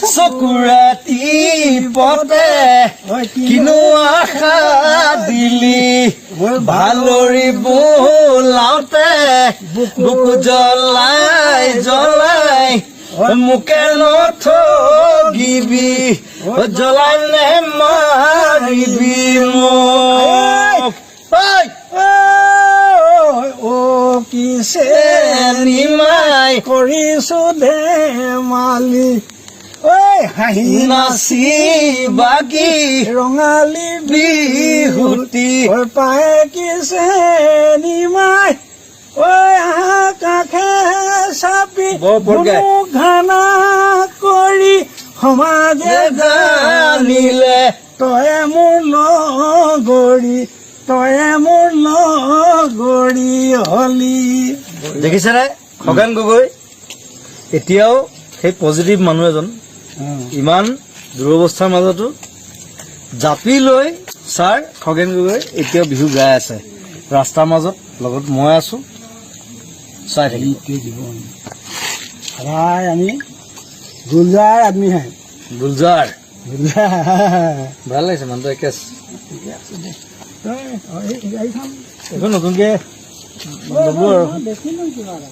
চকুৰাতি পতে কিনো আশা দিলি ভালৰি বোলাওতে বুকু জ্বলাই জ্বলাই মোকে নথগিবি জ্বলাই নে মাৰিবি মোক কিছে নিমাই কৰিছো ধেমালি ঐ হাঁহি নাচি বাগি ৰঙালী বিহুতি পায় কিছে নিমাই ঐ কাষে চাপি ঘানা কৰি সমাজে জানিলে তয়ে মোৰ লগৰী তয়ে মোৰ লগৰী হলি দেখিছেনে খগেন গগৈ এতিয়াও সেই পজিটিভ মানুহ এজন ইমান দুৰৱস্থাৰ মাজতো জাপি লৈ ছাৰ খগেন গগৈ এতিয়াও বিহু গাই আছে ৰাস্তাৰ মাজত লগত মই আছো চাই থাকিব সদায় আমি গুলজাৰ আদমি হে গুলজাৰ ভাল লাগিছে মানুহটো একে এইখন নতুনকে ল'লো আৰু